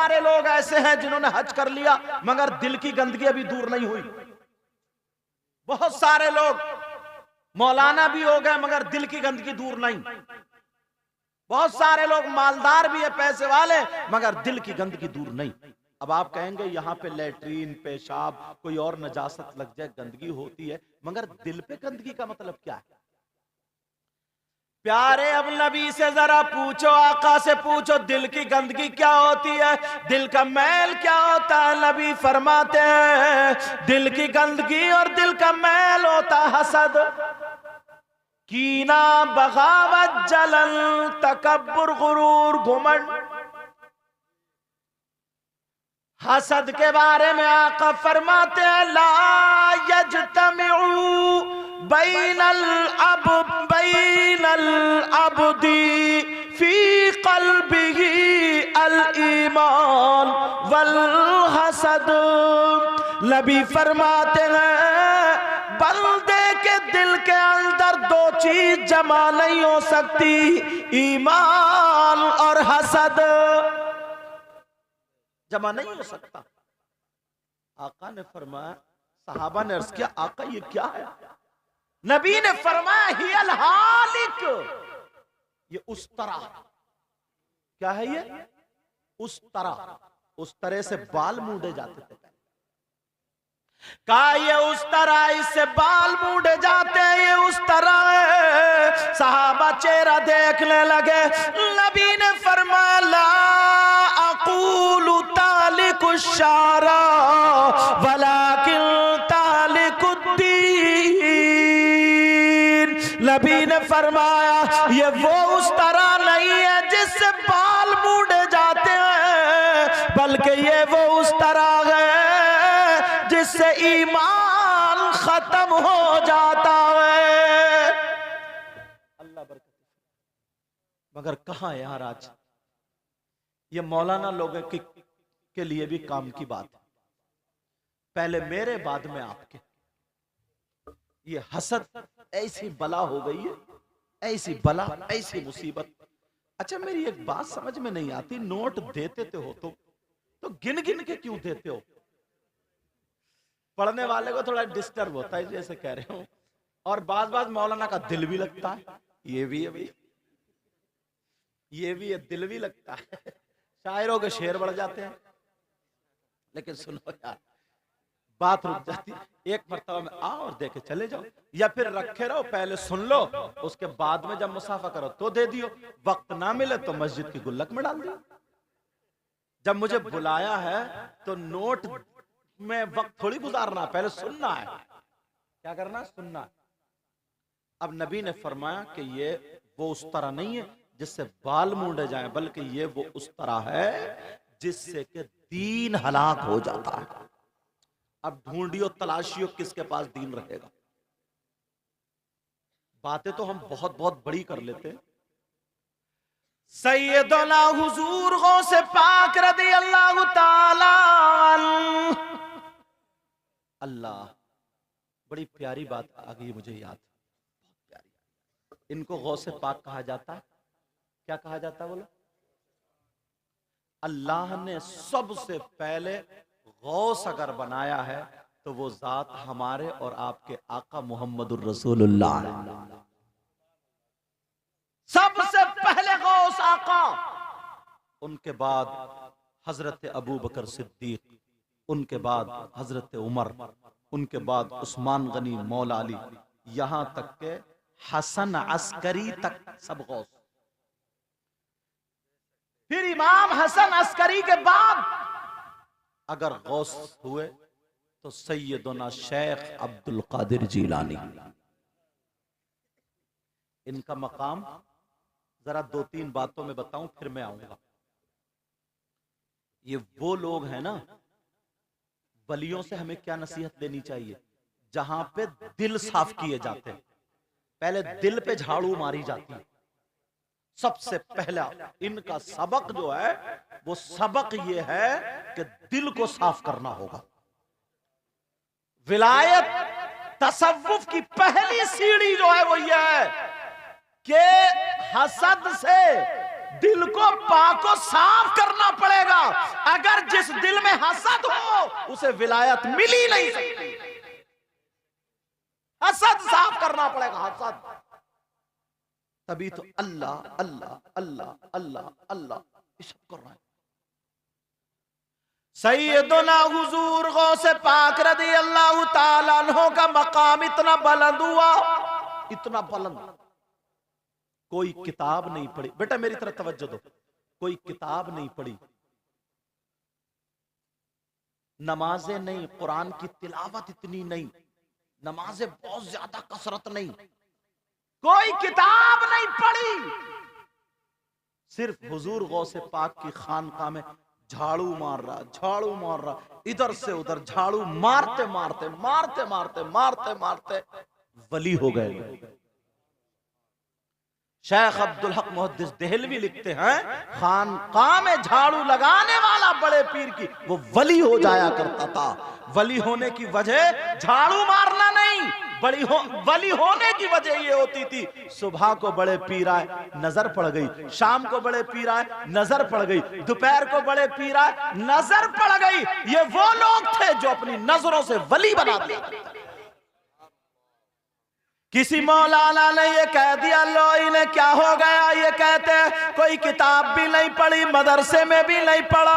सारे लोग ऐसे हैं जिन्होंने हज कर लिया मगर दिल की गंदगी अभी दूर नहीं हुई। बहुत सारे लोग मौलाना भी हो गए मगर दिल की गंदगी दूर नहीं। बहुत सारे लोग मालदार भी है, पैसे वाले, मगर दिल की गंदगी दूर नहीं। अब आप कहेंगे यहां पे लैट्रीन, पेशाब, कोई और नजासत लग जाए, गंदगी होती है, मगर दिल पे गंदगी का मतलब क्या है? प्यारे, अब नबी से जरा पूछो, आका से पूछो, दिल की गंदगी क्या होती है, दिल का मैल क्या होता है? नबी फरमाते हैं दिल की गंदगी और दिल का मैल होता हसद, कीना, बगावत, जलन, तकब्बुर, गुरूर, घुमंड। हसद के बारे में आका फरमाते हैं ला यज्तमिउ बैनल अब्दी फी क़ल्बिही अल ईमान वल हसद। नबी फरमाते हैं बंदे के दिल के अंदर दो चीज जमा नहीं हो सकती, ईमान और हसद जमा नहीं हो सकता। आका ने फरमाया, सहाबा ने अर्ज किया आका ये क्या है? नबी ने फरमाया हियल हालिक, ये उस तरह, क्या है ये? उस तरह से बाल मूंडे जाते थे। कहा ये उस तरह, इससे बाल मूंडे जाते हैं, ये उस तरह है। सहाबा चेहरा देखने लगे। नबी ने फरमाया ला अक़ूलु तालिकु शारा वलाकिन तालिकुद्दीन। नबी ने फरमाया ये वो उस तरह नहीं है जिससे बाल मूंडे जाते हैं, बल्कि ये वो उस तरह है जिससे ईमान खत्म हो जाता है। अल्लाह बरकत। मगर कहां यार, आज ये मौलाना लोगों के लिए भी काम की बात है, पहले मेरे बाद में आपके। ये हसद ऐसी बला हो गई है, ऐसी बला, ऐसी मुसीबत। अच्छा मेरी एक बात समझ में नहीं आती, नोट देते हो तो गिन गिन के क्यों देते हो? पढ़ने वाले को थोड़ा डिस्टर्ब होता है, जैसे कह रहे हो, और बाज मौलाना का दिल भी लगता है, ये भी है भाई, ये भी है, दिल भी लगता है, शायरों के शेर बढ़ जाते हैं। लेकिन सुनो यार, बात रुक जाती है, एक मरतबा में आओ और देके चले जाओ, या फिर रखे रहो, पहले सुन लो, उसके बाद में जब मुसाफा करो तो दे दियो, वक्त ना मिले तो मस्जिद की गुल्लक में डाल दियो। जब मुझे बुलाया है तो नोट में वक्त थोड़ी गुजारना, पहले सुनना है। क्या करना है? सुनना है। अब नबी ने फरमाया कि ये वो उस तरह नहीं है जिससे बाल मूंडे जाएं, बल्कि ये वो उस तरह है जिससे कि दीन हलाक हो जाता है। अब ढूंढियो तलाशियो किसके पास दीन रहेगा। बातें तो हम बहुत बहुत बड़ी कर लेते हैं। सैयदना हुजूर गौसे पाक रज़ी अल्लाह ताला अन्हु। अल्लाह, बड़ी प्यारी बात आ गई मुझे याद, बहुत प्यारी। इनको गौसे पाक कहा जाता है। क्या कहा जाता है बोलो? अल्लाह ने सबसे पहले गौस अगर बनाया है तो वो जात हमारे और आपके आका मोहम्मदुर रसूलुल्लाह है। सबसे पहले गौस आका, उनके बाद हजरत अबू बकर सिद्दीक, उनके बाद हजरत उमर, उनके बाद उस्मान गनी मौला अली, यहां तक के हसन अस्करी तक सब गौस। फिर इमाम हसन अस्करी के बाद अगर गौस हुए तो सैयदना शेख अब्दुल कादिर जीलानी। इनका मकाम जरा दो तीन बातों में बताऊं, फिर मैं आऊंगा। ये वो लोग हैं ना, वलियों से हमें क्या नसीहत लेनी चाहिए? जहां पे दिल साफ किए जाते हैं, पहले दिल पे झाड़ू मारी जाती है। सबसे पहला इनका सबक जो है वो सबक ये है कि दिल को साफ करना होगा। विलायत तसव्वुफ की पहली सीढ़ी जो है वो ये है कि हसद से दिल को पाको साफ करना पड़ेगा। अगर जिस दिल में हसद हो उसे विलायत मिल ही नहीं सकती। हसद साफ करना पड़ेगा, हसद। तभी तो अल्लाह अल्लाह अल्लाह अल्लाह अल्लाह ये सब कर रहा है। सैयदना हुजूर गौसे पाक रज़ी अल्लाह ताला अन्हु का मकाम इतना बुलंद हुआ, इतना बुलंद। कोई किताब नहीं पढ़ी, बेटा मेरी तरफ तवज्जो दो, कोई किताब नहीं पढ़ी, नमाजें नहीं, कुरान की तिलावत इतनी नहीं, नमाजें बहुत ज्यादा कसरत नहीं, कोई किताब नहीं पढ़ी, सिर्फ हुजूर गौसे पाक की खानकाह में झाड़ू मार रहा, झाड़ू मार रहा, इधर से उधर झाड़ू मारते मारते मारते मारते मारते मारते वली हो गए। शेख अब्दुल हक मुहद्दिस देहलवी लिखते हैं, खानकाह में झाड़ू लगाने वाला बड़े पीर की वो वली हो जाया करता था। वली होने की वजह झाड़ू मारना नहीं, वली होने की वजह ये होती थी, सुबह को बड़े पीर आए नजर पड़ गई, शाम को बड़े पीर आए नजर पड़ गई, दोपहर को बड़े पीर आए नजर पड़ गई। ये वो लोग थे जो अपनी नजरों से वली बनाते। किसी मौलाना ने ये कह दिया, लो इन्हें क्या हो गया, ये कहते हैं कोई किताब भी नहीं पढ़ी, मदरसे में भी नहीं पढ़ा,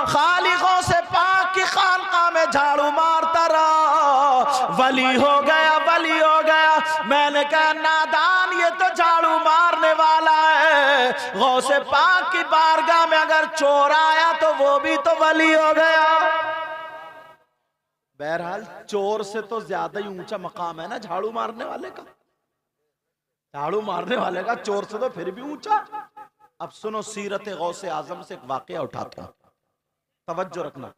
खाली गौसे पाक की खानकाह में झाड़ू मारता रहा, वली हो गया, वली हो गया। मैंने कहा नादान, ये तो झाड़ू मारने वाला है, गौसे पाक की बारगाह में अगर चोर आया तो वो भी तो वली हो गया। बहरहाल चोर से तो ज्यादा ही ऊंचा मकाम है ना झाड़ू मारने वाले का, झाड़ू मारने वाले का चोर से तो फिर भी ऊंचा। अब सुनो, सीरत गौसे आजम से एक वाकया उठाता हूं, तवज्जो रखना।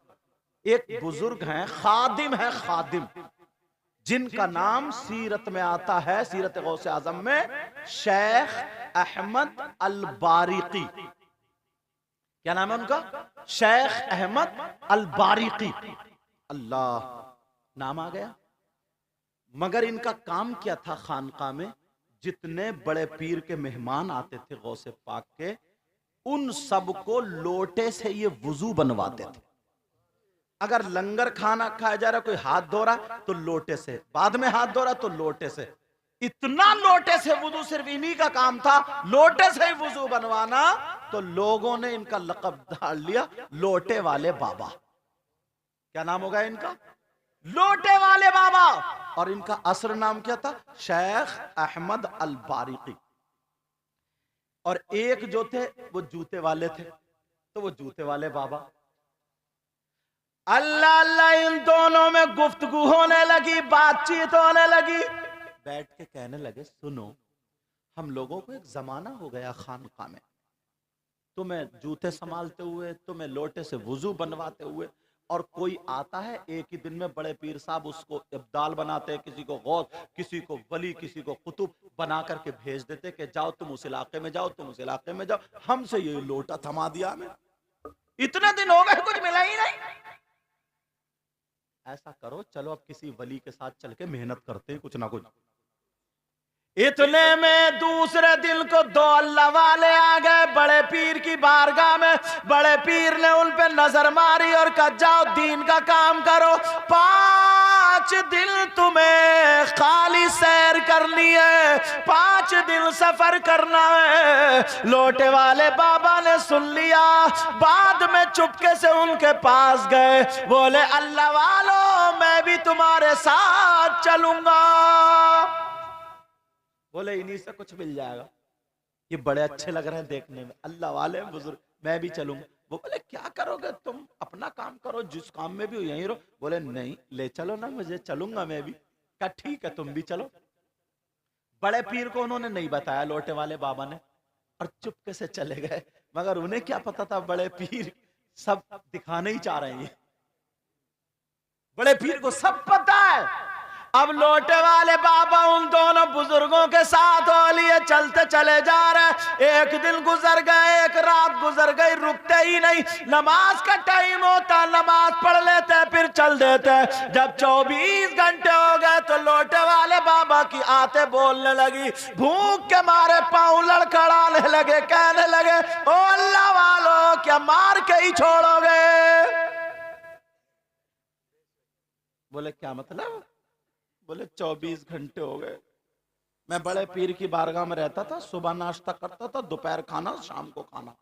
एक बुजुर्ग हैं, खादिम है, खादिम, जिनका नाम सीरत में आता है, सीरत गौसे आजम में, शेख अहमद अल बारिकी। क्या नाम है उनका? शेख अहमद अल बारिकी। अल्लाह, नाम आ गया। मगर इनका काम क्या था, खानकाह में जितने बड़े पीर के मेहमान आते थे गौसे पाक के, उन सबको लोटे से ये वुजू बनवाते थे। अगर लंगर खाना खाया जा रहा, कोई हाथ धो रहा तो लोटे से, बाद में हाथ धो रहा तो लोटे से, इतना लोटे से वुजू, सिर्फ इन्हीं का काम था लोटे से ही वुजू बनवाना। तो लोगों ने इनका लक़ब डाल लिया लोटे वाले बाबा। क्या नाम होगा इनका? लोटे वाले बाबा। और इनका असर नाम क्या था? शेख अहमद अल बारिकी। और एक जो थे वो जूते वाले थे, तो वो जूते वाले बाबा। अल्लाह अल्लाह, इन दोनों में गुफ्तगू होने लगी, बातचीत होने लगी। बैठ के कहने लगे, सुनो, हम लोगों को एक जमाना हो गया खानकाह में, तुम्हें जूते संभालते हुए, तुम्हें लोटे से वुजू बनवाते हुए, और कोई आता है एक ही दिन में बड़े पीर साहब उसको इब्दाल बनाते हैं, किसी को गौस, किसी को वली, किसी को कुतुब बना करके भेज देते कि जाओ तुम उस इलाके में जाओ, तुम उस इलाके में जाओ। हमसे ये लोटा थमा दिया हमें, इतने दिन हो गए कुछ मिला ही नहीं। ऐसा करो, चलो अब किसी वली के साथ चल के मेहनत करते हैं कुछ ना कुछ। इतने में दूसरे दिन को दो अल्लाह वाले आ गए बड़े पीर की बारगाह में। बड़े पीर ने उन पे नजर मारी और कहा, जाओ दीन का काम करो, 5 दिन तुम्हें खाली सैर करनी है, 5 दिन सफर करना है। लोटे वाले बाबा ने सुन लिया, बाद में चुपके से उनके पास गए, बोले अल्लाह वालों, मैं भी तुम्हारे साथ चलूंगा। बोले इन्हीं से कुछ मिल जाएगा, ये बड़े अच्छे लग रहे हैं देखने में, अल्लाह वाले बुजुर्ग, मैं भी चलूंगा। वो बोले क्या करोगे तुम, अपना काम करो, जिस काम में भी हो यहीं रहो। बोले नहीं, ले चलो ना मुझे, चलूंगा मैं भी। कहा ठीक है तुम भी चलो। बड़े पीर को उन्होंने नहीं बताया लोटे वाले बाबा ने, और चुपके से चले गए। मगर उन्हें क्या पता था बड़े पीर सब दिखाने ही चाह रहे हैं। बड़े पीर को सब पता है। अब लोटे वाले बाबा उन दोनों बुजुर्गों के साथ हो लिए चलते चले जा रहे। एक दिन गुजर गए, एक रात गुजर गई, रुकते ही नहीं। नमाज का टाइम होता, नमाज पढ़ लेते फिर चल देते। जब 24 घंटे हो गए तो लोटे वाले बाबा की आते बोलने लगी, भूख के मारे पांव लड़खड़ाने लगे, कहने लगे ओ अल्लाह वालों, क्या मार के ही छोड़ोगे? बोले क्या मतलब? बोले 24 घंटे हो गए, मैं बड़े पीर की बारगाह में रहता था, सुबह नाश्ता करता था, दोपहर खाना, शाम को खाना,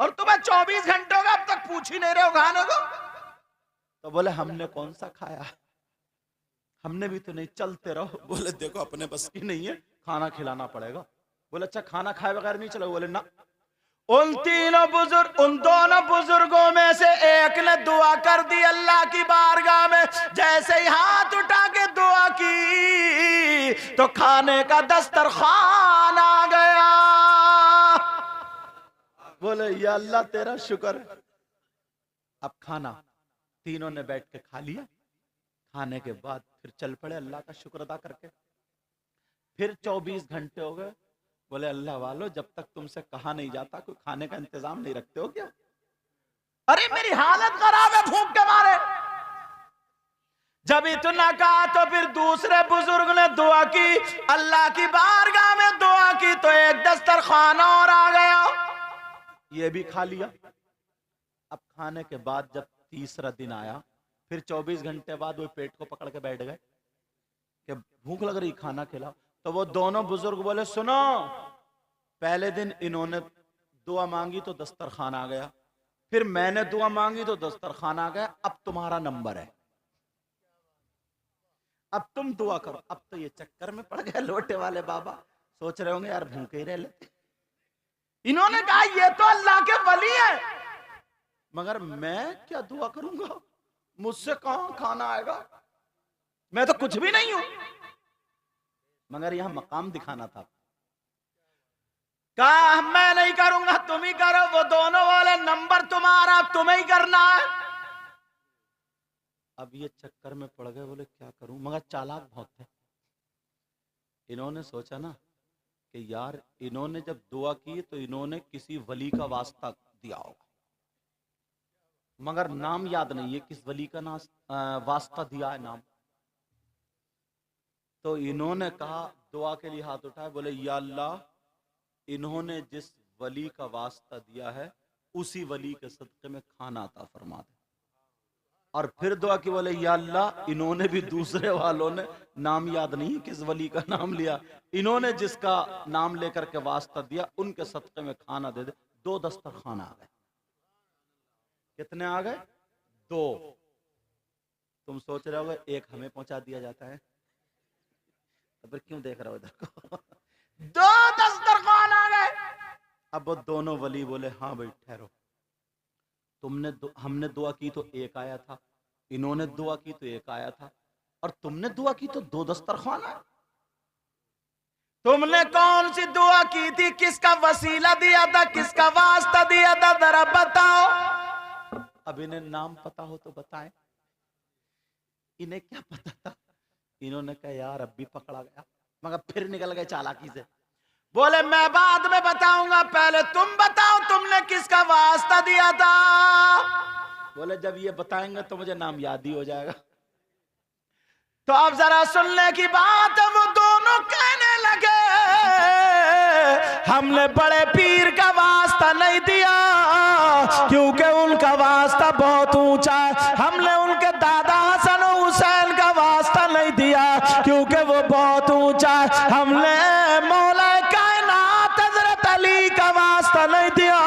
और तुम्हें 24 घंटे हो गए अब तक पूछ ही नहीं रहे हो खाने को। तो बोले हमने कौन सा खाया, हमने भी तो नहीं, चलते रहो। बोले देखो अपने बस की नहीं है, खाना खिलाना पड़ेगा। बोले अच्छा खाना खाए बगैर नहीं चलो? बोले ना। उन दोनों बुजुर्गों में से एक ने दुआ कर दी अल्लाह की बारगाह में। जैसे ही हाथ उठा के दुआ की तो खाने का दस्तरखान आ गया। बोले या अल्लाह तेरा शुक्र है। अब खाना तीनों ने बैठ के खा लिया। खाने के बाद फिर चल पड़े अल्लाह का शुक्र अदा करके। फिर 24 घंटे हो गए। बोले अल्लाह वालों, जब तक तुमसे कहा नहीं जाता कोई खाने का इंतजाम नहीं रखते हो क्या? अरे मेरी हालत खराब है भूख के मारे। जब इतना कहा तो फिर दूसरे बुजुर्ग ने दुआ की, अल्लाह की बारगाह में दुआ की तो एक दस्तरखान और आ गया, ये भी खा लिया। अब खाने के बाद जब तीसरा दिन आया, फिर 24 घंटे बाद वो पेट को पकड़ के बैठ गए कि भूख लग रही, खाना खिलाओ। तो वो दोनों बुजुर्ग बोले सुनो, पहले दिन इन्होंने दुआ मांगी तो दस्तरखान आ गया, फिर मैंने दुआ मांगी तो दस्तरखान आ गया, अब तुम्हारा नंबर है, अब तुम दुआ करो। अब तो ये चक्कर में पड़ गए लोटे वाले बाबा, सोच रहे होंगे यार भूखे ही रह लेते। इन्होंने कहा ये तो अल्लाह के वली है, मगर मैं क्या दुआ करूंगा, मुझसे कहां खाना आएगा, मैं तो कुछ भी नहीं हूं। मगर यहां मकाम दिखाना था। कहा मैं नहीं करूंगा, तुम ही करो। वो दोनों वाले नंबर तुम्हारा, तुम्हें ही करना है। अब ये चक्कर में पड़ गए, बोले क्या करूं, मगर चालाक बहुत थे। इन्होंने सोचा ना कि यार इन्होंने जब दुआ की तो इन्होंने किसी वली का वास्ता दिया होगा, मगर नाम याद नहीं है किस वली का नाम वास्ता दिया है नाम। तो इन्होंने कहा, दुआ के लिए हाथ उठाए, बोले या अल्लाह, इन्होंने जिस वली का वास्ता दिया है उसी वली के सदक़े में खाना अता फरमा दे। और फिर दुआ की, बोले या अल्लाह, इन्होंने भी दूसरे वालों ने नाम याद नहीं किस वली का नाम लिया, इन्होंने जिसका नाम लेकर के वास्ता दिया उनके सदक़े में खाना दे दे। 2 दस्तरखान आ गए। कितने आ गए? 2। तुम सोच रहे होगे एक हमें पहुंचा दिया जाता है, तो फिर क्यों देख रहे हो इधर को? 2 दस्तरखान आ गए। अब वो दोनों वली बोले हाँ भाई ठहरो, हमने दुआ की तो एक आया था, इन्होंने दुआ की तो एक आया था, और तुमने दुआ की तो 2 दस्तरखान आए। तुमने कौन सी दुआ की थी, किसका वसीला दिया था, किसका वास्ता दिया था, जरा बताओ। अब इन्हें नाम पता हो तो बताएं। इन्हें क्या पता था? इन्होंने कहा यार अब भी पकड़ा गया, मगर फिर निकल गए चालाकी से। बोले मैं बाद में बताऊंगा, पहले तुम बताओ तुमने किसका वास्ता दिया था। बोले जब ये बताएंगे तो मुझे नाम याद ही हो जाएगा। तो अब जरा सुनने की बात है, वो दोनों कहने लगे हमने बड़े पीर का वास्ता नहीं दिया, क्योंकि उनका वास्ता बहुत ऊंचा है। हमने उनके दादा हसन हुसैन का वास्ता नहीं दिया, क्योंकि वो बहुत ऊंचा है। हमने मौला कायनात हजरत अली का वास्ता नहीं दिया,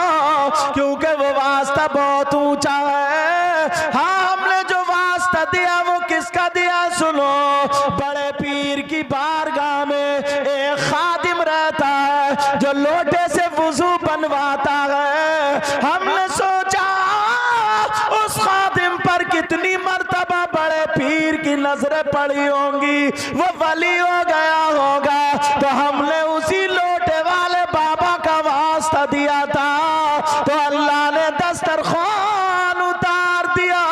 क्योंकि वो वास्ता बहुत ऊंचा है। हाँ, हमने जो वास्ता दिया वो किसका दिया सुनो। बड़े पीर की बारगाह में एक खादिम रहता है जो लोटे से वुजू बनवाता है। हमने सोचा उस खादिम पर कितनी मर्तबा बड़े पीर की नजरें पड़ी होंगी, वो वली हो गया होगा, तो हमने उसी लोटे वाले बाबा का वास्ता दिया था, तो अल्लाह ने दस्तरखान उतार दिया।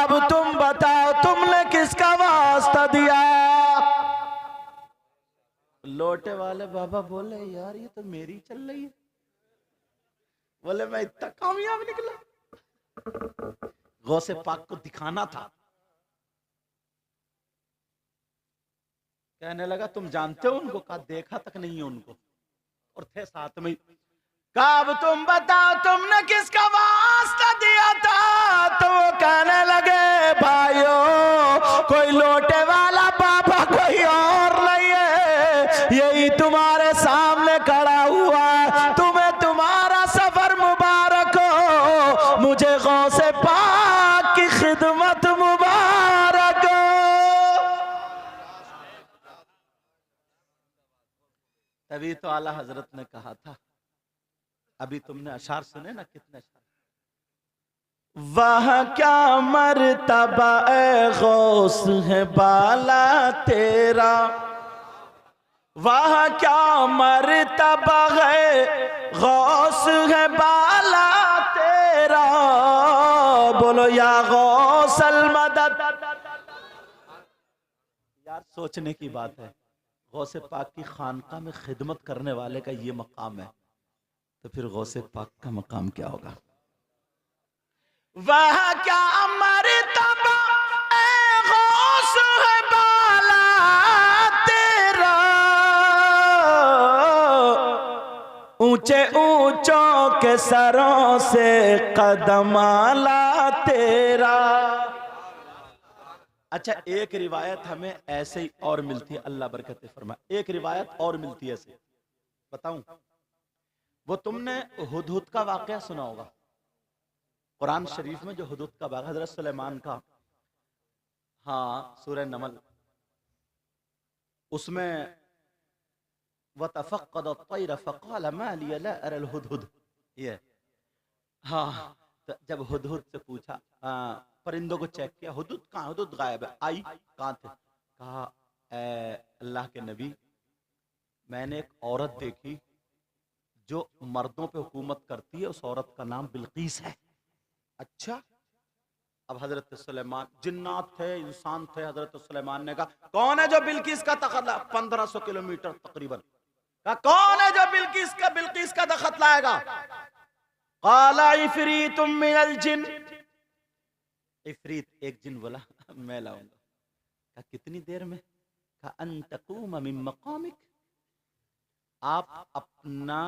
अब तुम बताओ तुमने किसका वास्ता दिया। लोटे वाले बाबा बोले यार ये तो मेरी चल रही है। बोले मैं इतना कामयाब निकला। गौसे पाक को दिखाना था। कहने लगा तुम जानते हो उनको? कहा देखा तक नहीं है उनको, और थे साथ में। कहा अब तुम बताओ तुमने किसका वास्ता दिया था? तो वो कहने लगे भाइयों कोई लोटे वाला बाबा कोई और नहीं है, यही तुम्हारे सामने खड़ा हुआ। तुम्हें तुम्हारा सफर मुबारक हो, मुझे गौसे पाक की खिदमत मुबारक हो। तभी तो आला हजरत ने कहा था, अभी तुमने अशार सुने ना, कितने अशार। वह क्या मर्तबा ए गौस है बाला तेरा, वह क्या मर्तबा है गौस है बाला तेरा, बोलो या गौसल मदद। यार सोचने की बात है, गौसे पाक की खानका में खिदमत करने वाले का ये मकाम है, तो फिर गौसे पाक का मकाम क्या होगा? वह क्या मर्तबा ए गौस है बाला तेरा, ऊंचे ऊंचों के सरों से कदम आला तेरा। अच्छा एक रिवायत हमें ऐसे ही और मिलती है, अल्लाह बरकत फरमाए। एक रिवायत और मिलती है ऐसे, बताऊं? वो तुमने हुदहुद का वाकया सुना होगा कुरान शरीफ में, जो हुदहुद का वाकया हजरत सुलेमान का, हाँ सूरह नमल, उसमें वतफ़क़्क़द अत-तैर फ़क़ाल मा लिय ला अरल हुदहुद, ये हाँ। तो जब हुदहुद से पूछा, परिंदों को चेक किया, हुदहुद कहाँ? हुदहुद गायब है। आई कहाँ थे? कहा अल्लाह के नबी मैंने एक औरत देखी जो मर्दों पे हुकूमत करती है, उस औरत का नाम बिल्कीस है। अच्छा। अब हजरत सुलेमान, जिन्नात थे इंसान थे, हजरत सुलेमान ने कहा कौन है जो बिल्कीस का तखत, 1500 किलोमीटर तकरीबन, कहा कौन है जो बिल्कीस का तखत लाएगा? काला इफरीतुम मिनल जिन, इफरीत एक जिन बोला मैं लाऊंगा। कहा कितनी देर में? कहा अन तक़ूम मिन मक़ामिक, आप अपना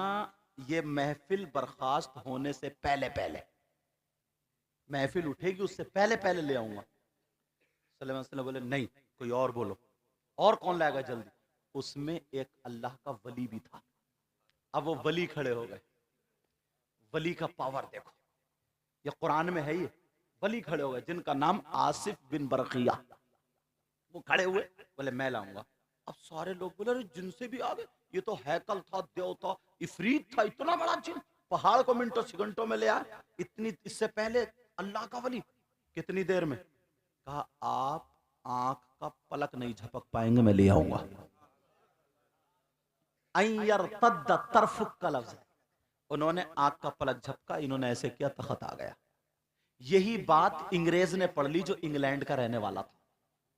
ये महफिल बर्खास्त होने से पहले पहले, महफिल उठेगी उससे पहले पहले ले आऊंगा। सल्लल्लाहु अलैहि वसल्लम बोले नहीं कोई और बोलो, और कौन लाएगा जल्दी? उसमें एक अल्लाह का वली भी था। अब वो वली खड़े हो गए। वली का पावर देखो, ये कुरान में है। ये वली खड़े हो गए जिनका नाम आसिफ बिन बरकिया, वो खड़े हुए बोले मैं लाऊंगा। अब सारे लोग बोले अरे जिनसे भी आ गए, ये तो हैकल था, देव था, इफरीत था, इतना बड़ा जिन पहाड़ को मिनटों सेकंडों में ले आया, इतनी इससे पहले अल्लाह का वली कितनी देर में? कहा आप आंख का पलक नहीं झपक पाएंगे, मैं ले आऊंगा। तरफुक का लफ्ज है, उन्होंने आंख का पलक झपका, इन्होंने ऐसे किया, तखत आ गया। यही बात अंग्रेज ने पढ़ ली जो इंग्लैंड का रहने वाला था।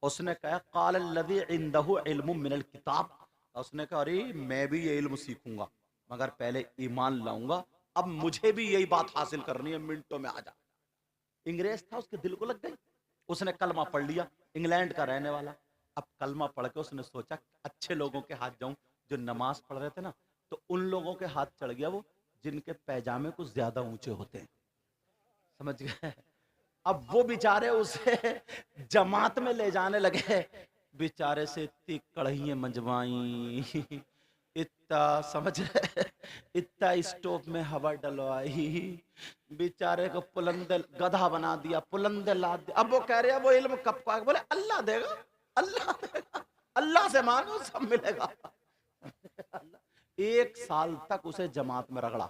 उसने कहा क़ाल अल्लज़ी इंदहु इल्मुम मिनल किताब, उसने कहा अरे मैं भी ये इल्म सीखूंगा मगर पहले ईमान लाऊंगा, अब मुझे भी यही बात हासिल करनी है, मिनटों में आ जा। अंग्रेज था, उसके दिल को लग गई, उसने कलमा पढ़ लिया, इंग्लैंड का रहने वाला। अब कलमा पढ़ के उसने सोचा अच्छे लोगों के हाथ जाऊं, जो नमाज पढ़ रहे थे ना, तो उन लोगों के हाथ चढ़ गया वो जिनके पैजामे कुछ ज्यादा ऊंचे होते हैं, समझ गए? अब वो बेचारे उसे जमात में ले जाने लगे, बेचारे से इतनी कढ़ाइयाँ मंजवाई, इतना समझ रहे, इतना स्टोव में हवा डलवाई, बेचारे को पुलंदे गधा बना दिया, पुलंदे ला दिया। अब वो कह रहे हैं वो इल्म कब का? बोले अल्लाह देगा, अल्लाह देगा, अल्लाह से मांगो सब मिलेगा। 1 साल तक उसे जमात में रगड़ा,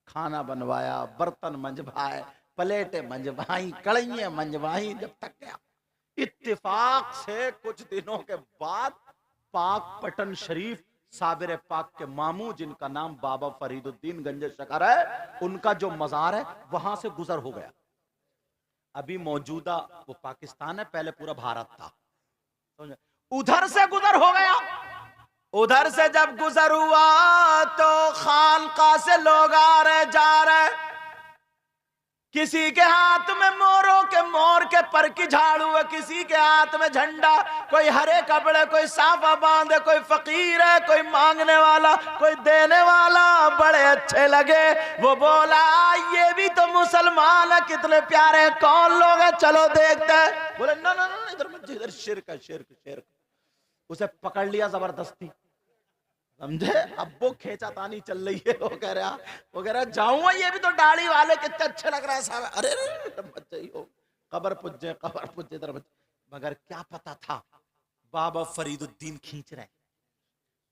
खाना बनवाया, बर्तन मंजवाए, प्लेटें मंजवाई, कढ़ाइयाँ मंजवाई, जब तक गया। इत्तेफाक से कुछ दिनों के बाद पाक पटन शरीफ साबिर पाक के मामू जिनका नाम बाबा फरीदुद्दीन गंज शकर है, उनका जो मजार है वहां से गुजर हो गया। अभी मौजूदा वो पाकिस्तान है, पहले पूरा भारत था। उधर से गुजर हो गया। उधर से जब गुजर हुआ तो खानका से लोग आ रहे जा रहे, किसी के हाथ में मोर के पर की झाड़ू है, किसी के हाथ में झंडा, कोई हरे कपड़े, कोई साफा बांधे, कोई फकीर है, कोई मांगने वाला, कोई देने वाला। बड़े अच्छे लगे। वो बोला ये भी तो मुसलमान है, कितने प्यारे, कौन लोग हैं, चलो देखते हैं। बोले ना ना ना, इधर मत, इधर शिर्क है, शिर्क। उसे पकड़ लिया जबरदस्ती, समझे। अब वो खेचातानी चल रही है। वो कह रहा जाऊंगा, ये भी तो दाढ़ी वाले, कितने अच्छे लग रहा है साहब। अरे बच्चे हो, कबर पुज्जे इधर बच्चे। मगर क्या पता था बाबा फरीदुद्दीन खींच रहे।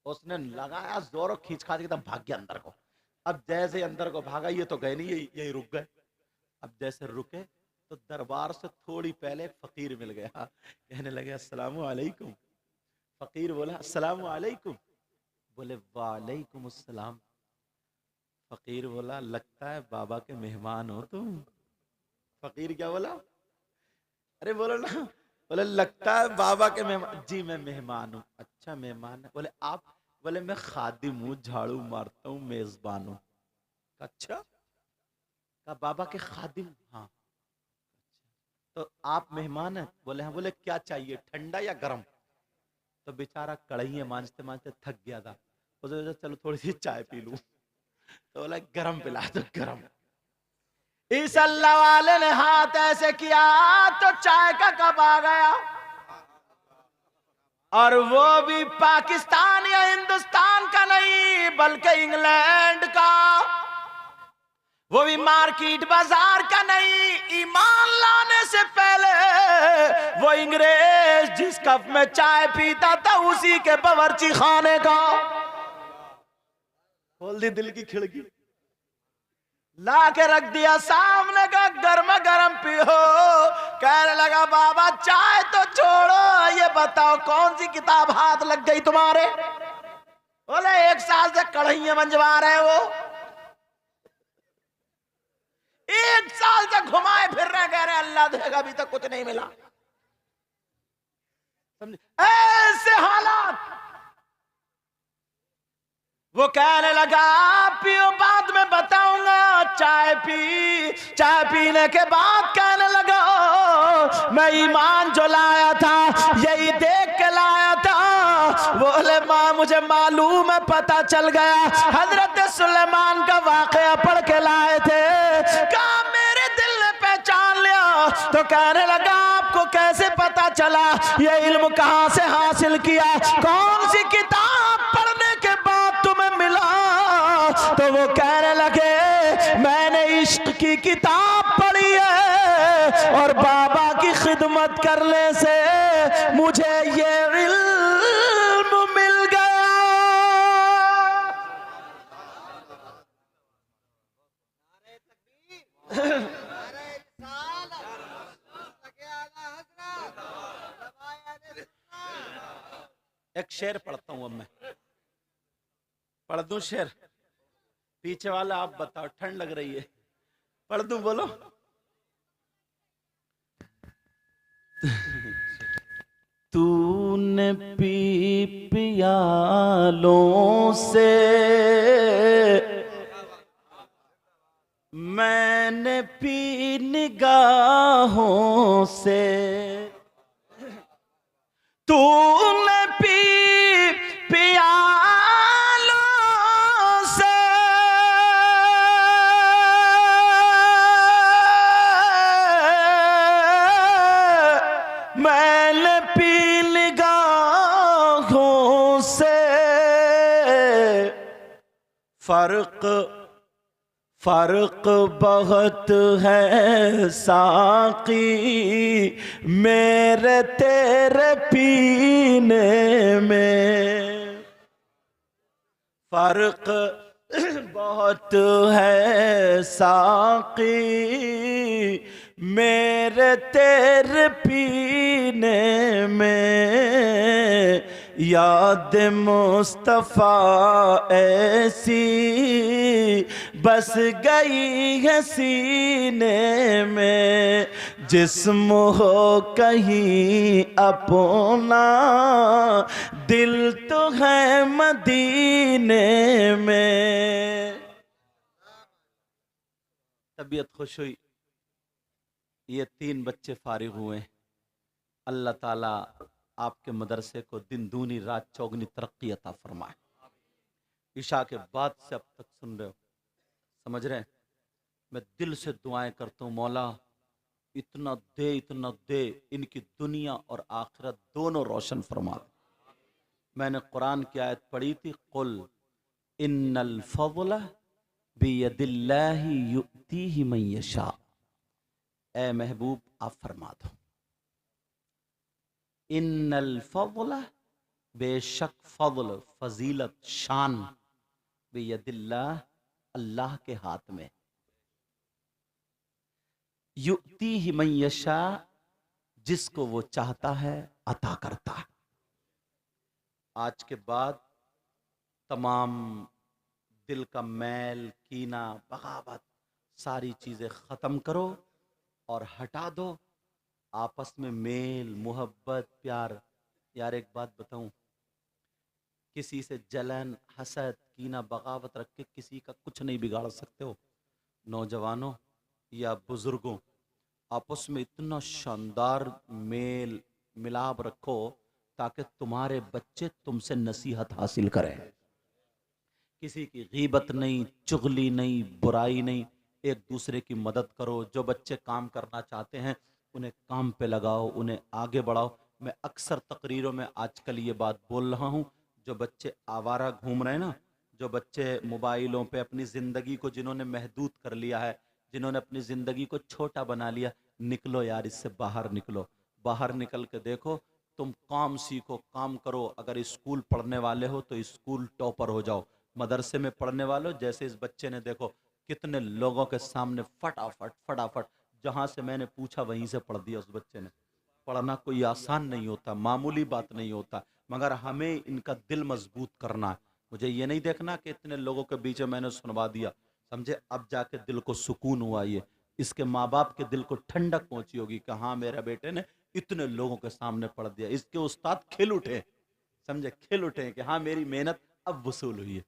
उसने लगाया जोर, खींच खा के तब भाग गया अंदर को। अब जैसे अंदर को भागा, ये तो गए नहीं, यही रुक गए। अब जैसे रुके तो दरबार से थोड़ी पहले फकीर मिल गया। कहने लगे अस्सलाम वालेकुम। फकीर बोला अस्सलाम वालेकुम। बोले वालेकुम अस्सलाम। फकीर बोला लगता है बाबा के मेहमान हो तुम। फकीर क्या बोला? अरे बोलो ना। बोले लगता है बाबा के मेहमान। जी मैं मेहमान हूँ। अच्छा मेहमान है। बोले आप? बोले मैं खादिम हूँ, झाड़ू मारता हूँ, मेजबान हूँ। अच्छा, का बाबा के खादिम? हाँ। तो आप मेहमान हैं? बोले हाँ। बोले क्या चाहिए, ठंडा या गरम? तो बेचारा कढ़ाई मांजते मांजते थक गया था। उसे चलो थोड़ी सी चाय पी लूं। तो बोला गरम पिला दो, गरम। इस अल्लाह वाले ने हाथ ऐसे किया तो चाय का कप आ गया। और वो भी पाकिस्तान या हिंदुस्तान का नहीं, बल्कि इंग्लैंड का। वो भी मार्केट बाजार का नहीं। ईमान लाने से पहले वो अंग्रेज जिस कप में चाय पीता था, उसी के बावर्ची खाने का। खोल दी दिल की खिड़की, ला के रख दिया सामने का, गर्मा गर्म पियो। कहने लगा बाबा चाय तो छोड़ो, ये बताओ कौन सी किताब हाथ लग गई तुम्हारे? बोले 1 साल से कढ़ाइयां मंजवा रहे हो, 1 साल से घुमाए फिर रहे, कह रहे अल्लाह देगा, अभी तक कुछ नहीं मिला। समझे ऐसे हालात। वो कहने लगा पियो, बाद में बताऊंगा। चाय पीने के बाद कहने लगा मैं ईमान जो लाया था यही देख के लाया था। बोले माँ मुझे मालूम है, पता चल गया, हजरत सुलेमान का वाकया पढ़ के लाए थे। कहा मेरे दिल ने पहचान लिया। तो कहने लगा आपको कैसे पता चला, ये इल्म कहां से हासिल किया, कौन सी किताब पढ़ने के बाद तुम्हें मिला? तो वो कहने लगे मैंने इश्क की किताब पढ़ी है और बाबा की खिदमत करने से मुझे ये इल्म मिल गया। एक शेर पढ़ता हूं, अब मैं पढ़ दूं शेर? पीछे वाला आप बताओ, ठंड लग रही है, पढ़ दूं? बोलो। तूने पी पियालों से, मैंने पी निगाहों से। तूने पी पियालों से, मैंने पी निगाहों से। फर्क बहुत है साकी मेरे तेरे पीने में। फर्क बहुत है साकी मेरे तेरे पीने में। याद मुस्तफा ऐसी बस गई है सीने में। जिस्म हो कहीं अपना, दिल तो है मदीने में। तबीयत खुश हुई, ये 3 बच्चे फारिग हुए। अल्लाह ताला आपके मदरसे को दिन दूनी रात चौगनी तरक्की अता फरमाए। इशा के बाद से अब तक सुन रहे हो, समझ रहे हैं। मैं दिल से दुआएं करता हूँ, मौला इतना दे इनकी दुनिया और आखिरत दोनों रोशन फरमा। मैंने कुरान की आयत पढ़ी थी, कुल इन्नल फज़्ल बियदिल्लाहि युतीहि मन यशा। ए महबूब आप फरमा दो, इन्नल फज़्ल, बेशक फज़्ल फजीलत शान, बियदिल्लाह अल्लाह के हाथ में, युतीहि मन यशा जिसको वो चाहता है अता करता है। आज के बाद तमाम दिल का मैल, कीना, बगावत, सारी चीजें खत्म करो और हटा दो। आपस में मेल, मोहब्बत, प्यार। यार एक बात बताऊं, किसी से जलन, हसद, कीना, बगावत रख के किसी का कुछ नहीं बिगाड़ सकते हो। नौजवानों या बुजुर्गों, आपस में इतना शानदार मेल मिलाप रखो ताकि तुम्हारे बच्चे तुमसे नसीहत हासिल करें। किसी की गीबत नहीं, चुगली नहीं, बुराई नहीं, एक दूसरे की मदद करो। जो बच्चे काम करना चाहते हैं उन्हें काम पे लगाओ, उन्हें आगे बढ़ाओ। मैं अक्सर तकरीरों में आजकल ये बात बोल रहा हूँ, जो बच्चे आवारा घूम रहे हैं ना, जो बच्चे मोबाइलों पे अपनी ज़िंदगी को जिन्होंने महदूद कर लिया है, जिन्होंने अपनी ज़िंदगी को छोटा बना लिया, निकलो यार, इससे बाहर निकलो। बाहर निकल के देखो, तुम काम सीखो, काम करो। अगर स्कूल पढ़ने वाले हो तो स्कूल टॉपर हो जाओ। मदरसे में पढ़ने वालों, जैसे इस बच्चे ने देखो कितने लोगों के सामने फटाफट फटाफट, जहाँ से मैंने पूछा वहीं से पढ़ दिया उस बच्चे ने। पढ़ना कोई आसान नहीं होता, मामूली बात नहीं होता, मगर हमें इनका दिल मजबूत करना है। मुझे ये नहीं देखना कि इतने लोगों के बीच में मैंने सुनवा दिया, समझे, अब जाके दिल को सुकून हुआ। ये इसके माँ बाप के दिल को ठंडक पहुंची होगी कि हाँ मेरे बेटे ने इतने लोगों के सामने पढ़ दिया। इसके उस्ताद खिल उठे, समझे, खिल उठे कि हाँ मेरी मेहनत अब वसूल हुई है,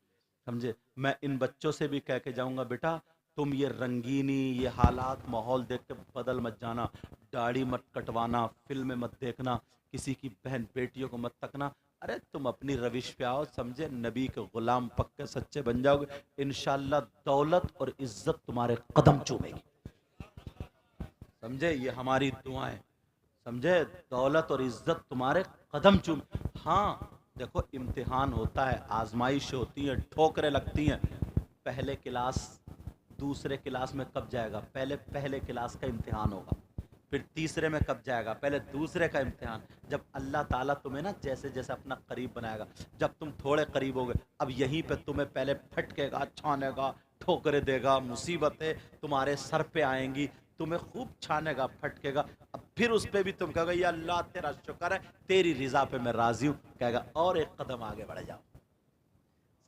समझे। मैं इन बच्चों से भी कह के जाऊंगा, बेटा तुम ये रंगीनी, ये हालात, माहौल देख के बदल मत जाना। दाढ़ी मत कटवाना, फिल्में मत देखना, किसी की बहन बेटियों को मत तकना। अरे तुम अपनी रविश पे आओ, समझे, नबी के गुलाम पक्के सच्चे बन जाओगे, इंशाल्लाह दौलत और इज्जत तुम्हारे कदम चूमेगी, समझे। ये हमारी दुआएं, समझे, दौलत और इज्जत तुम्हारे कदम चूम। हाँ देखो, इम्तिहान होता है, आजमाइश होती है, ठोकरें लगती हैं। पहले क्लास दूसरे क्लास में कब जाएगा? पहले क्लास का इम्तिहान होगा। फिर तीसरे में कब जाएगा? पहले दूसरे का इम्तिहान। जब अल्लाह ताला तुम्हें ना जैसे जैसे अपना करीब बनाएगा, जब तुम थोड़े करीब हो गए, अब यहीं पे तुम्हें पहले फटकेगा, छानेगा, ठोकरें देगा, मुसीबतें तुम्हारे सर पे आएंगी, तुम्हें खूब छानेगा, फटकेगा। अब फिर उस पर भी तुम कहोगे या अल्लाह तेरा शुक्र है, तेरी रिजा पे मैं राजी हूँ, कहेगा और एक कदम आगे बढ़ जाओ,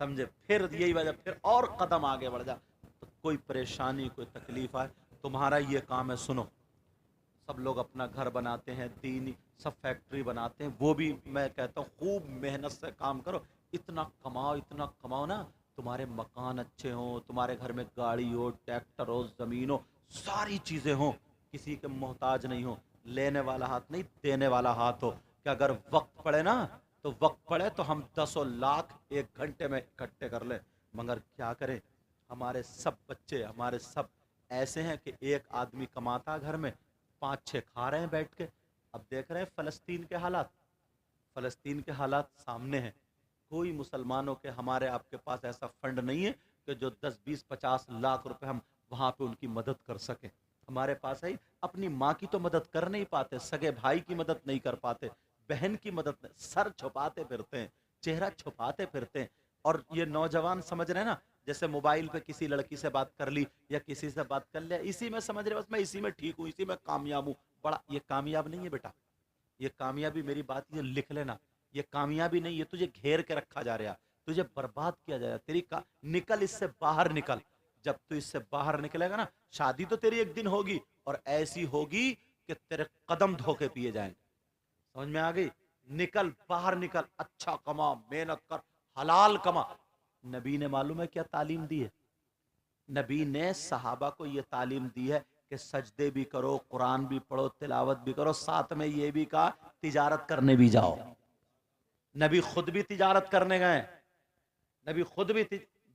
समझे। फिर यही वजह, फिर और कदम आगे बढ़ जाओ। तो कोई परेशानी, कोई तकलीफ आए, तुम्हारा ये काम है, सुनो। सब लोग अपना घर बनाते हैं, दीनी सब फैक्ट्री बनाते हैं, वो भी मैं कहता हूँ खूब मेहनत से काम करो, इतना कमाओ ना, तुम्हारे मकान अच्छे हों, तुम्हारे घर में गाड़ी हो, ट्रैक्टर हो, ज़मीन हो, सारी चीज़ें हों, किसी के मोहताज नहीं हो, लेने वाला हाथ नहीं देने वाला हाथ हो, कि अगर वक्त पड़े ना, तो वक्त पड़े तो हम 10 लाख 1 घंटे में इकट्ठे कर लें। मगर क्या करें, हमारे सब बच्चे, हमारे सब ऐसे हैं कि एक आदमी कमाता घर में, 5-6 खा रहे हैं बैठ के। अब देख रहे हैं फ़लस्तीन के हालात, फ़लस्तीन के हालात सामने हैं। कोई मुसलमानों के, हमारे आपके पास ऐसा फंड नहीं है कि जो 10-20-50 लाख रुपए हम वहाँ पे उनकी मदद कर सकें। हमारे पास है, अपनी माँ की तो मदद कर नहीं पाते, सगे भाई की मदद नहीं कर पाते, बहन की मदद नहीं, सर छुपाते फिरते हैं, चेहरा छुपाते फिरते हैं। और ये नौजवान समझ रहे हैं ना, जैसे मोबाइल पे किसी लड़की से बात कर ली या किसी से बात कर लिया, इसी में समझ रहे बस मैं इसी में ठीक हूँ, इसी में कामयाब हूँ। बड़ा ये कामयाब नहीं है बेटा, ये कामयाबी, मेरी बात ये लिख लेना, ये कामयाबी नहीं, ये तुझे घेर के रखा जा रहा, तुझे बर्बाद किया जा रहा, तेरी का निकल, इससे बाहर निकल। जब तू इससे बाहर निकलेगा ना, शादी तो तेरी एक दिन होगी, और ऐसी होगी कि तेरे कदम धोके पिए जाएंगे। समझ में आ गई? निकल बाहर निकल, अच्छा कमा, मेहनत कर, हलाल कमा। नबी ने मालूम है क्या तालीम दी है? नबी ने सहाबा को यह तालीम दी है कि सजदे भी करो, कुरान भी पढ़ो, तिलावत भी करो, साथ में यह भी कहा तिजारत करने भी जाओ। नबी खुद भी तिजारत करने गए। नबी खुद भी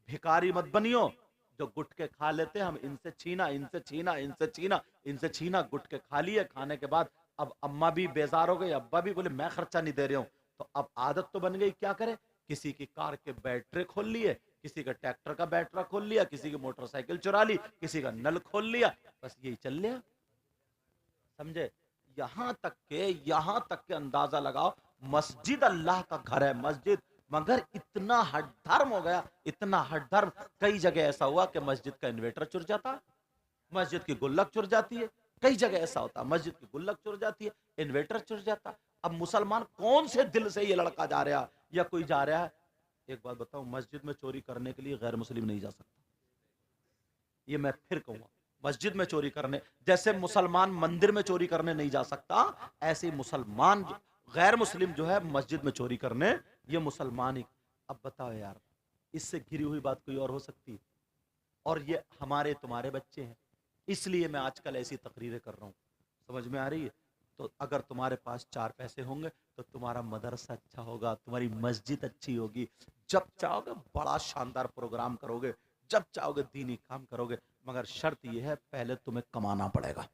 भिखारी मत बनियो जो गुटके खा लेते, हम इनसे छीना, इनसे छीना, इनसे छीना, इनसे छीना, गुटके खा लिए। खाने के बाद अब अम्मा भी बेजार हो गई, अब्बा भी बोले मैं खर्चा नहीं दे रहा हूं। तो अब आदत तो बन गई, क्या करे? किसी की कार के बैटरी खोल लिए, किसी का ट्रैक्टर का बैटरा खोल लिया, किसी की मोटरसाइकिल चुरा ली, किसी का नल खोल लिया, बस यही चल लिया। समझे? यहां तक के अंदाजा लगाओ, मस्जिद अल्लाह का घर है, मस्जिद, मगर इतना हट धर्म हो गया, इतना हट धर्म। कई जगह ऐसा हुआ कि मस्जिद का इन्वर्टर चुर जाता, मस्जिद की गुल्लक चुर जाती है। कई जगह ऐसा होता, मस्जिद की गुल्लक चुर जाती है, इन्वर्टर चुर जाता। अब मुसलमान कौन से दिल से ये लड़का जा रहा या कोई जा रहा है? एक बात बताऊं, मस्जिद में चोरी करने के लिए गैर मुस्लिम नहीं जा सकता। ये मैं फिर कहूंगा, मस्जिद में चोरी करने, जैसे मुसलमान मंदिर में चोरी करने नहीं जा सकता, ऐसे ही मुसलमान गैर मुस्लिम जो है मस्जिद में चोरी करने, ये मुसलमान ही। अब बताओ यार, इससे गिरी हुई बात कोई और हो सकती है? और ये हमारे तुम्हारे बच्चे हैं, इसलिए मैं आजकल ऐसी तकरीरें कर रहा हूं। समझ में आ रही है? तो अगर तुम्हारे पास 4 पैसे होंगे तो तुम्हारा मदरसा अच्छा होगा, तुम्हारी मस्जिद अच्छी होगी, जब चाहोगे बड़ा शानदार प्रोग्राम करोगे, जब चाहोगे दीनी काम करोगे। मगर शर्त यह है, पहले तुम्हें कमाना पड़ेगा,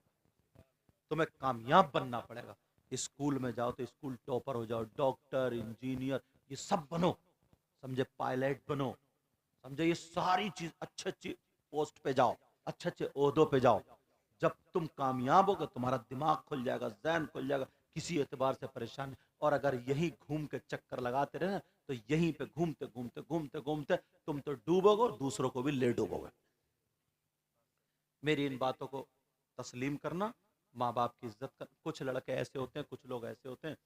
तुम्हें कामयाब बनना पड़ेगा। स्कूल में जाओ तो स्कूल टॉपर हो जाओ, डॉक्टर, इंजीनियर, ये सब बनो। समझे? पायलट बनो। समझे? ये सारी चीज अच्छी अच्छी पोस्ट पे जाओ, अच्छे अच्छे ओहदों पे जाओ। जब तुम कामयाब होगे, तुम्हारा दिमाग खुल जाएगा, जहन खुल जाएगा, किसी एतबार से परेशान। और अगर यही घूम के चक्कर लगाते रहे ना, तो यहीं पे घूमते घूमते घूमते घूमते तुम तो डूबोगे और दूसरों को भी ले डूबोगे। मेरी इन बातों को तस्लीम करना, माँ बाप की इज्जत कर। कुछ लड़के ऐसे होते हैं, कुछ लोग ऐसे होते हैं,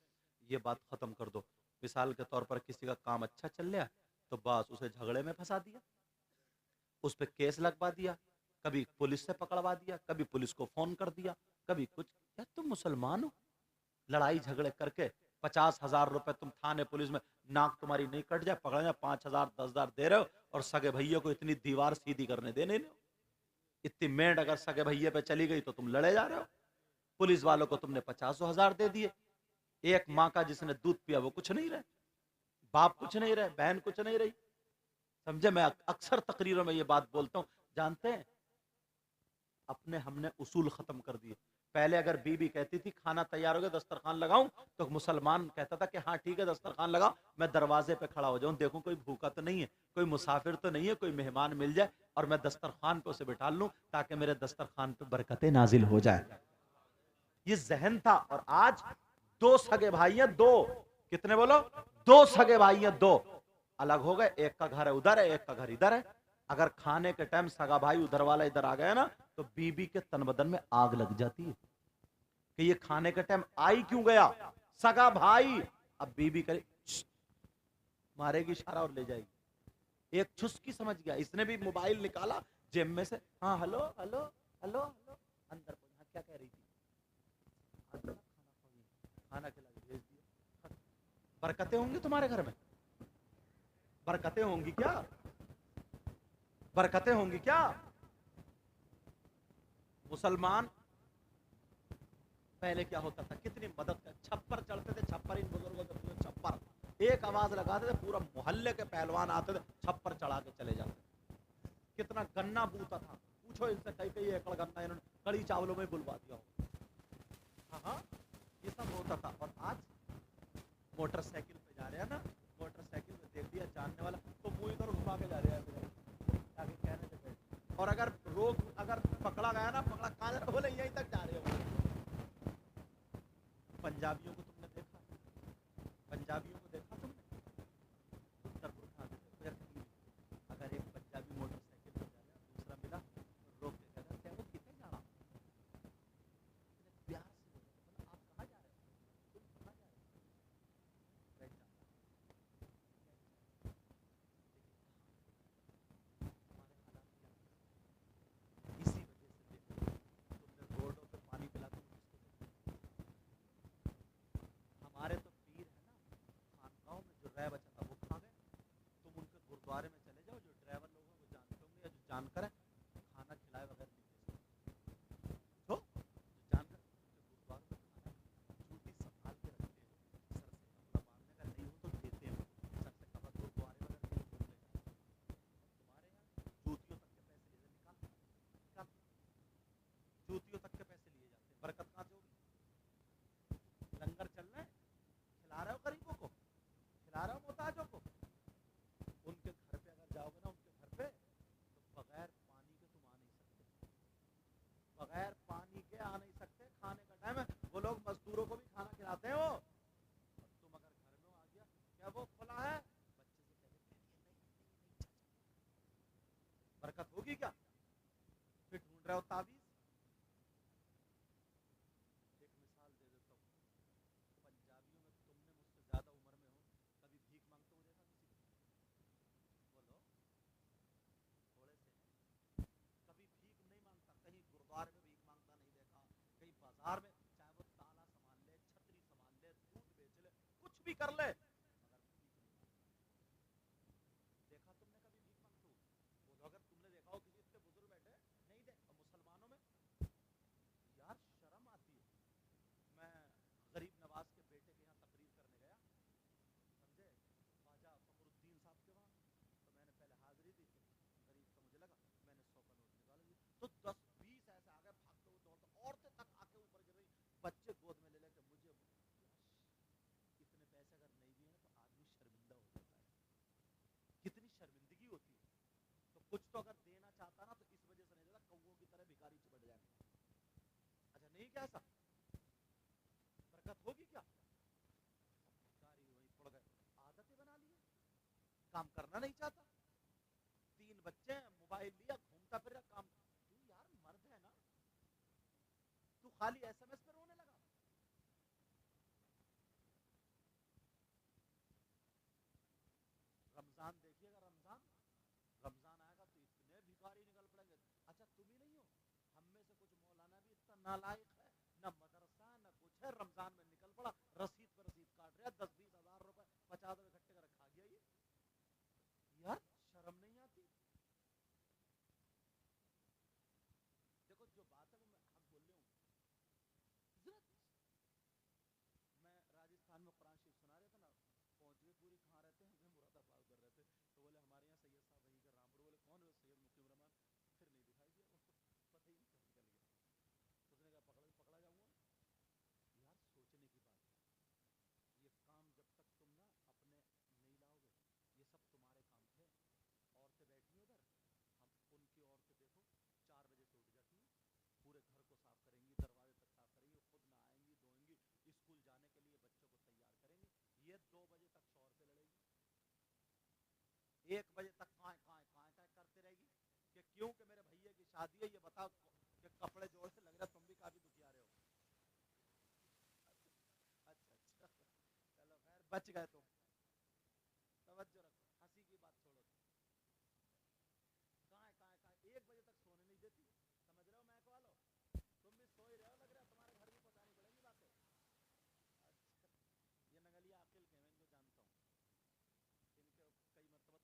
ये बात खत्म कर दो। मिसाल के तौर पर किसी का काम अच्छा चल रहा है तो बस उसे झगड़े में फंसा दिया, उस पर केस लगवा दिया, कभी पुलिस से पकड़वा दिया, कभी पुलिस को फोन कर दिया, कभी कुछ। क्या तुम मुसलमान हो? लड़ाई झगड़े करके 50,000 रुपए तुम थाने पुलिस में, नाक तुम्हारी नहीं कट जाए, पकड़ जाए, 5,000 10,000 दे रहे हो, और सगे भैया को इतनी दीवार सीधी करने देने नहीं। इतनी मेंढ अगर सगे भैया पे चली गई तो तुम लड़े जा रहे हो। पुलिस वालों को तुमने 50,000 दे दिए। एक माँ का जिसने दूध पिया वो कुछ नहीं रहे, बाप कुछ नहीं रहे, बहन कुछ नहीं रही। समझे? मैं अक्सर तकरीरों में ये बात बोलता हूँ। जानते हैं, अपने हमने उसूल खत्म कर दिए। पहले अगर बीबी कहती थी खाना तैयार हो गया दस्तरखान लगाऊं, तो मुसलमान कहता था कि हाँ ठीक है दस्तरखान लगाओ, मैं दरवाजे पे खड़ा हो जाऊं, देखूं कोई भूखा तो नहीं है, कोई मुसाफिर तो नहीं है, कोई मेहमान मिल जाए और मैं दस्तरखान पे उसे बिठा लूं, ताकि मेरे दस्तरखान पे बरकतें नाजिल हो जाए। ये जहन था। और आज दो सगे भाई हैं, दो, कितने बोलो? दो सगे भाई हैं, दो अलग हो गए, एक का घर उधर है, एक का घर इधर है। अगर खाने के टाइम सगा भाई उधर वाला इधर आ गया ना, तो बीबी के तन बदन में आग लग जाती है कि ये खाने के टाइम आई क्यों गया, सगा भाई। अब बीबी करे मारेगी इशारा और ले जाएगी। एक चुस्की समझ गया, इसने भी मोबाइल निकाला जेब में से, हाँ हेलो हेलो हेलो हेलो, अंदर पहुंचा, क्या कह रही थी? खाना खिला के भेज दिया। बरकतें होंगी तुम्हारे घर में? बरकतें होंगी क्या? बरकतें होंगी क्या? मुसलमान पहले क्या होता था, कितनी मदद कर, छप्पर चढ़ते थे, छप्पर इन बुजुर्गों के पूरे छप्पर, एक आवाज लगाते थे पूरा मोहल्ले के पहलवान आते थे, छप्पर चढ़ा के चले जाते। कितना गन्ना बूता था, पूछो इनसे, कई कई एकड़ गन्ना इन्होंने कड़ी चावलों में बुलवा दिया हो। हाँ हाँ, ये सब होता था। और आज मोटरसाइकिल पे जा रहे हैं ना, मोटरसाइकिल में देख दिया जानने वाला तो मुंह इधर घुमा के जा रहे हैं ताकि कहने से पहले। और अगर रोक, अगर पकड़ा गया ना, पकड़ा कहाँ जा रहे हो? बोले यहीं तक जा रहे हो। पंजाबियों को तुमने देखा? पंजाबियों को देखा तुमने? उत्तर प्रदेश अगर एक पंजाबी मोटरसाइकिल पर जा रहा है, दूसरा मिला तो रोक देता था, क्या वो कितने जाना? प्यार से बोला, आप कहाँ जा रहे हो? तुम कहाँ जा रहे हो? बैठ जाओ। हमारे हालात क्या? इसी वजह से देखो, तुमने रोडों पे पानी पिलाते हो, बाजार में, चाहे वो ताला संभाल ले, छतरी संभाल ले, दूध बेच ले, कुछ भी कर ले, मगर भीख नहीं मांगता। देखा तुमने कभी भीख मांगते हो? बोलो अगर तुमने देखा हो किसी इतने बुजुर्ग बैठे नहीं दे, और मुसलमानों में यार शर्म आती है। मैं गरीब नवाज के बेटे के यहाँ तकरीर करने गया, समझे, ख्वाजा फखरुद्दीन साहब के वहाँ। तो मैंने पहले हाजिरी दी, गरीब का मुझे लगा, मैंने 100 का नोट निकाला दिया, तो 10-20 ऐसे आ गए भागते हुए दौड़ते, औरतें तक आके ऊपर गिर रही, बच्चे गोद में ले लेके मुझे। इतने पैसे अगर नहीं भी हैं तो आदमी शर्मिंदा हो जाता है, कितनी शर्मिंदगी होती है। तो कुछ तो अगर देना चाहता ना तो इस वजह से नहीं देता, कौओं की तरह भिखारी चिपट जाएंगे। अच्छा नहीं क्या ऐसा बरकत होगी क्या? भिखारी वहीं पड़ गए, आदतें बना ली, काम करना नहीं चाहता, 3 बच्चे हैं, मोबाइल लिया, घूमता फिर रहा, काम। तू यार मर्द है ना, तू खाली एसएमएस पे रोने लगा। रमजान देखिएगा, रमजान रमजान आएगा तो इतने भिखारी निकल पड़ेंगे। अच्छा तुम ही नहीं हो, हम में से कुछ मौलाना भी इतना नालायक है, न मदरसा न कुछ है, रमजान में निकल पड़ा, रसीद पर रसीद काट रहा, 10-20 हजार रुपए 50 रुपए इकट्ठे कर खा गया। ये यार शर्म नहीं आती? देखो जो बात है वो मैं हम बोल रहे हूँ। मैं राजस्थान में कुरान शरीफ सुना रहे थे ना, पहुंच गए पूरी, कहाँ रहते हैं? मुरादाबाद उधर रहते। तो बोले हमारे यहाँ सैयद साहब वहीं का रामपुर। बोले कौन है? सैयद मुकीम रहमान। फिर नहीं दिखाई दिया, उसको पता ही नहीं कब निकल गया। उसने कहा पकड़ा जाऊंगा। यार सोचने की बात है, ये काम जब तक तुम ना अपने नहीं लाओगे, ये सब तुम्हारे काम थे। औरतें बैठी हैं उधर, हम उनकी औरतें देखो 4 बजे से उठ जाती हैं, पूरे घर को साफ करेंगी, दरवाजे तक साफ करेंगी, खुद नहाएंगी धोएंगी, स्कूल जाने के लिए बच्चों को तैयार करेंगी। ये 2 बजे तक शौहर से लड़ेगी, 1 बजे तक काय काय काय काय करते रहेगी कि क्यों, कि मेरे भैया की शादी है, ये बताओ कि कपड़े जोड़े लग रहा, तुम भी काफी दुखिया रहे हो। अच्छा अच्छा, चलो खैर बच गए तुम, तवज्जो रखो, हंसी की बात छोड़ो। काय काय काय 1 बजे तक सोने नहीं देती, समझ रहे हो महक वालों? तुम भी सो ही रहे हो, लग रहा है तुम्हारे घर भी पहुंचानी पड़ेगी बातें। अच्छा, ये नगलिया अकिल के, मैं इनको जानता हूँ, इनके कई मरतबा तकरीरें की।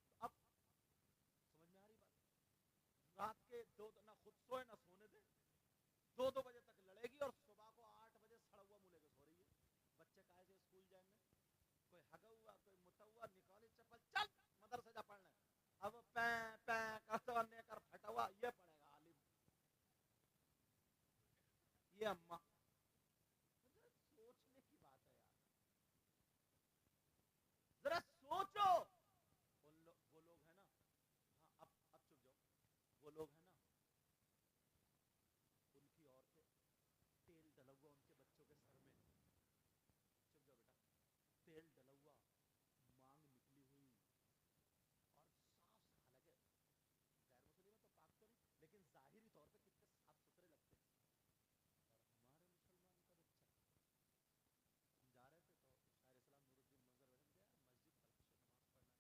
तो अब समझ में आ रही बात? रात के 2 ना खुद सोए ना सोने दे, 2-2 बजे तक लड़ेगी, और सुबह को 8 बजे सड़ा हुआ मुंह लेके सो रही है। बच्चे काहे से स्कूल जाएंगे? कोई हगा हुआ, कोई मुता हुआ, निकाले चप्पल, चल मदरसे जा पढ़ने। अब पै पै करते कर फटा हुआ ये पड़ेगा आलिम, ये अम्मा। सोचने की बात है यार, जरा सोचो। वो लोग है ना, हाँ अब चुप जाओ, वो लोग है ना, उनकी औरतें, तेल डला हुआ उनके बच्चों के सर में, चुप जाओ बेटा, तेल डला हुआ, मांग निकली हुई, और साफ, हालांकि गैर मुस्लिम तो पाक तो नहीं, लेकिन जाहिरी तौर पे कितने साफ सुथरे लगते हैं। और हमारे मुसलमान का बच्चा, हम जा रहे थे तो शायर इस्लाम नूरुद्दीन मंजर वजन गया मस्जिद, नमाज पढ़ना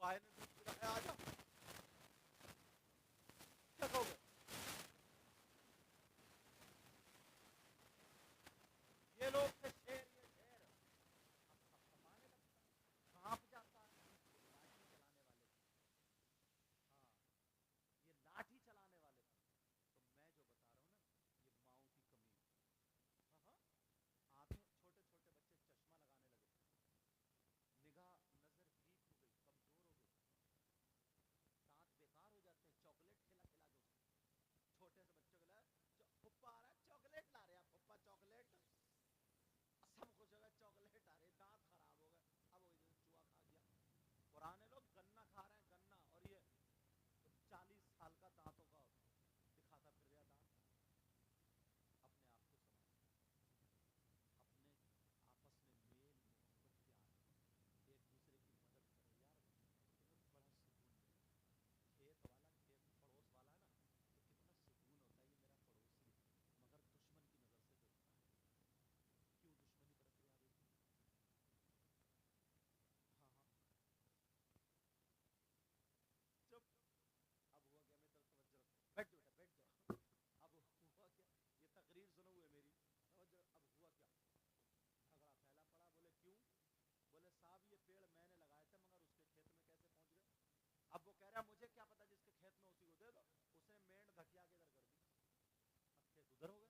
भाई ने दूध पिलाया, आ जाओ, क्या कहोगे? ये लोग थे शेर, ये शेर अब कमाने लगता, कांप जाता है। लाठी चलाने वाले थे, हाँ, ये लाठी चलाने वाले थे। तो मैं जो बता रहा हूँ ना, ये माओ की कमी। हाँ हाँ, आंखें, छोटे छोटे बच्चे चश्मा लगाने लगे, निगाह नजर वीक हो गई, कमजोर हो गई, दांत बेकार हो जाते हैं, चॉकलेट खिला खिला के उसको। छोटे से बच्चों को ला, पप्पा आ रहा है चॉकलेट ला रहे हैं, पप्पा चॉकलेट, सब खुश हो गए, चॉकलेट आ रही, दांत खराब हो गए, अब वो चूहा खा गया। पुराने लोग गन्ना खा रहे हैं, गन्ना, और ये 40 साल का दांतों का दिखाता फिर गया दांत। अपने आप को संभालो, अपने आपस में मेल मोहब्बत प्यार, एक दूसरे की मदद करो यार, तुम्हें बड़ा सुकून मिलेगा। खेत वाला, खेत पड़ोस वाला है ना, तो कितना सुकून होता है, ये मेरा पड़ोसी है, मगर दुश्मन की नजर से देखता है, क्यों दुश्मनी बरत रहे अभी? हाँ हाँ, चुप। अब हुआ क्या, मैं तरफ तवज्जो रखो, बैठ जाओ बेटा, बैठ जाओ। अब हुआ क्या, ये तकरीर सुनो हुए मेरी, तवज्जो। अब हुआ क्या, झगड़ा फैला पड़ा। बोले क्यों? बोले साहब ये पेड़ मैंने लगाए थे, मगर उसके खेत में कैसे पहुंच गए? अब वो कह रहा मुझे क्या पता, जिसके खेत में उसी को दे दो। उसने मेंढ धकिया के इधर कर दी, अब खेत उधर हो गए,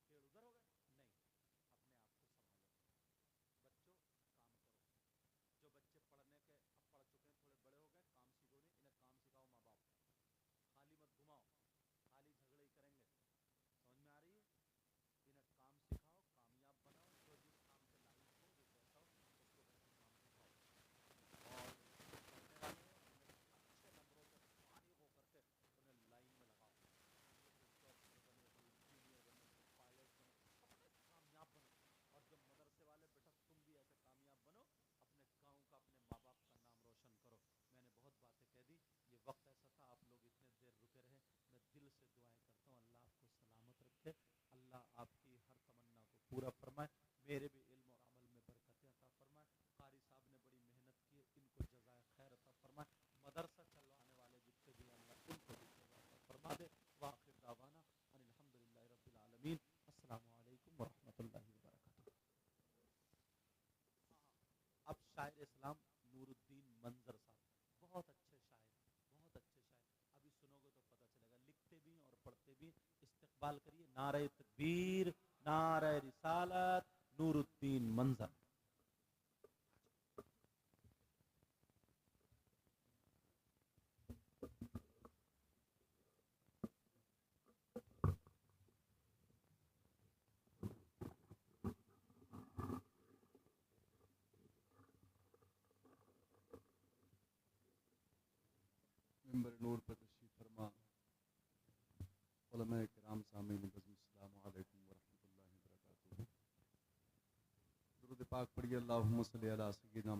पेड़ उधर हो गए। नहीं, अपने आप को संभालो बच्चों, काम करो। जो बच्चे पढ़ने के अब पढ़ चुके हैं, थोड़े बड़े हो गए, काम सीखो नहीं, इन्हें काम सिखाओ माँ बाप, खाली मत घुमाओ, खाली झगड़े ही करेंगे। समझ में आ रही है? इन्हें काम सिखाओ, कामयाब बनाओ, जो जिस काम से लायक हो, जो जैसा हो, उसको वैसे काम सिखाओ। और जो पढ़ने वाले हैं, उन्हें अच्छे नंबरों से फारिग होकर के उन्हें लाइन में लगाओ, कोई डॉक्टर बने, कोई इंजीनियर बने, कोई पायलट बने, अपने कामयाब बनो। और जो मदरसे वाले, बेटा तुम भी ऐसे कामयाब बनो, अपने गांव का, अपने माँ बाप का नाम रोशन करो। मैंने बहुत बातें कह दी, ये वक्त ऐसा था, आप लोग इतने देर रुके रहे, मैं दिल से दुआएं करता हूँ, अल्लाह आपको सलामत रखे, अल्लाह आपकी हर तमन्ना को पूरा फरमाए, मेरे भी इल्म और अमल में बरकतें अता फरमाए। कारी साहब ने बड़ी मेहनत की, इनको जज़ाए खैर अता फरमाए। मदरसा चलवाने वाले जितने भी, अल्लाह उनको भी जज़ा अता फरमा दे। वाखिर दावाना अनिल हम्दुलिल्लाहि रब्बिल आलमीन। अस्सलामु अलैकुम व रहमतुल्लाहि व बरकातुहू। अब शायर इस्लाम नूरुद्दीन मंजर साहब, बहुत अच्छे शायर, बहुत अच्छे शायर, अभी सुनोगे तो पता चलेगा, लिखते भी और पढ़ते भी। इस्तेकबाल करिए, नारे तकबीर, नारे रिसालत, नूरुद्दीन मंजर। मेंबर नूर पर तशरीफ फरमा, उलमाए किराम, सामीन बज़्म, अस्सलामु अलैकुम व रहमतुल्लाहि व बरकातुहू। दुरूद पाक पढ़िए, अल्लाहुम्मा सल्ली अला सय्यिदिना